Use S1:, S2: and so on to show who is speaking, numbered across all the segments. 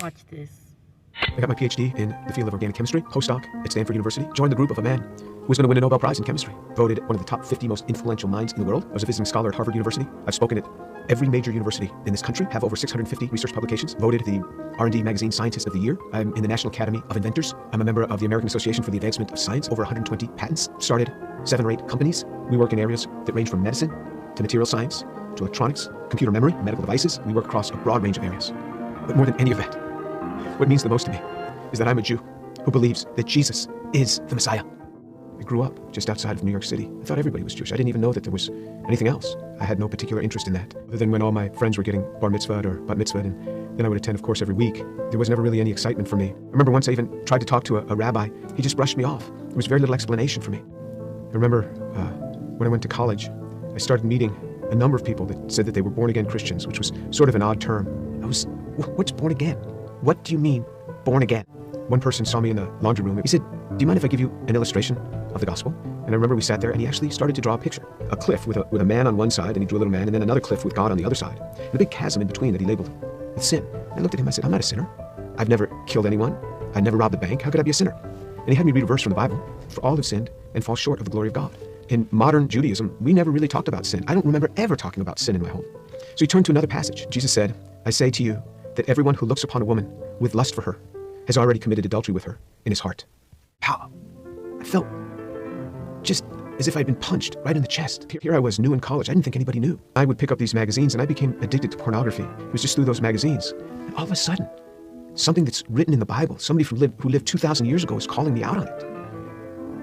S1: Watch this.
S2: I got my PhD in the field of organic chemistry, postdoc at Stanford University, joined the group of a man who was going to win a Nobel Prize in chemistry, voted one of the top 50 most influential minds in the world. I was a visiting scholar at Harvard University. I've spoken at every major university in this country, have over 650 research publications, voted the R&D Magazine Scientist of the Year. I'm in the National Academy of Inventors. I'm a member of the American Association for the Advancement of Science, over 120 patents, started 7 or 8 companies. We work in areas that range from medicine to material science to electronics, computer memory, medical devices. We work across a broad range of areas. But more than any of that, what means the most to me is that I'm a Jew who believes that Jesus is the Messiah. I grew up just outside of New York City. I thought everybody was Jewish. I didn't even know that there was anything else. I had no particular interest in that, other than when all my friends were getting bar mitzvahed or bat mitzvahed, and then I would attend, of course, every week. There was never really any excitement for me. I remember once I even tried to talk to a rabbi. He just brushed me off. There was very little explanation for me. I remember when I went to college, I started meeting a number of people that said that they were born-again Christians, which was sort of an odd term. What's born again? What do you mean, born again? One person saw me in the laundry room. He said, "Do you mind if I give you an illustration of the gospel?" And I remember we sat there and he actually started to draw a picture. A cliff with a man on one side, and he drew a little man, and then another cliff with God on the other side. And a big chasm in between that he labeled with sin. And I looked at him, I said, "I'm not a sinner. I've never killed anyone. I never robbed a bank. How could I be a sinner?" And he had me read a verse from the Bible. For all have sinned and fall short of the glory of God. In modern Judaism, we never really talked about sin. I don't remember ever talking about sin in my home. So he turned to another passage. Jesus said, "I say to you that everyone who looks upon a woman with lust for her has already committed adultery with her in his heart." How? I felt just as if I'd been punched right in the chest. Here I was, new in college. I didn't think anybody knew. I would pick up these magazines and I became addicted to pornography. It was just through those magazines. And all of a sudden, something that's written in the Bible, somebody who lived 2,000 years ago was calling me out on it.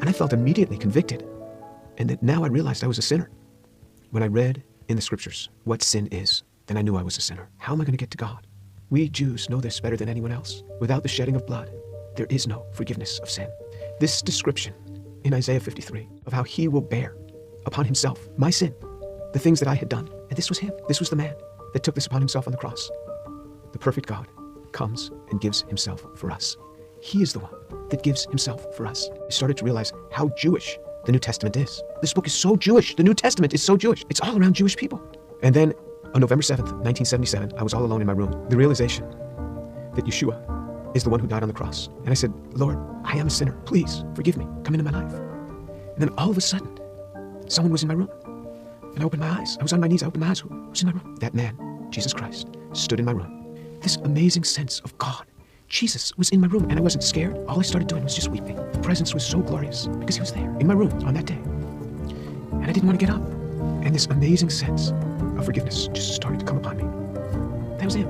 S2: And I felt immediately convicted. And that now I realized I was a sinner. When I read in the scriptures what sin is, then I knew I was a sinner. How am I going to get to God? We Jews know this better than anyone else. Without the shedding of blood, there is no forgiveness of sin. This description in Isaiah 53 of how he will bear upon himself my sin, the things that I had done. And this was him. This was the man that took this upon himself on the cross. The perfect God comes and gives himself for us. He is the one that gives himself for us. I started to realize how Jewish the New Testament is. This book is so Jewish. The New Testament is so Jewish. It's all around Jewish people. And then on November 7th, 1977, I was all alone in my room. The realization that Yeshua is the one who died on the cross. And I said, "Lord, I am a sinner. Please forgive me. Come into my life." And then all of a sudden, someone was in my room. And I opened my eyes. I was on my knees. I opened my eyes. Who was in my room? That man, Jesus Christ, stood in my room. This amazing sense of God. Jesus was in my room and I wasn't scared. All I started doing was just weeping. The presence was so glorious because he was there in my room on that day. And I didn't want to get up. And this amazing sense of forgiveness just started to come upon me. That was him.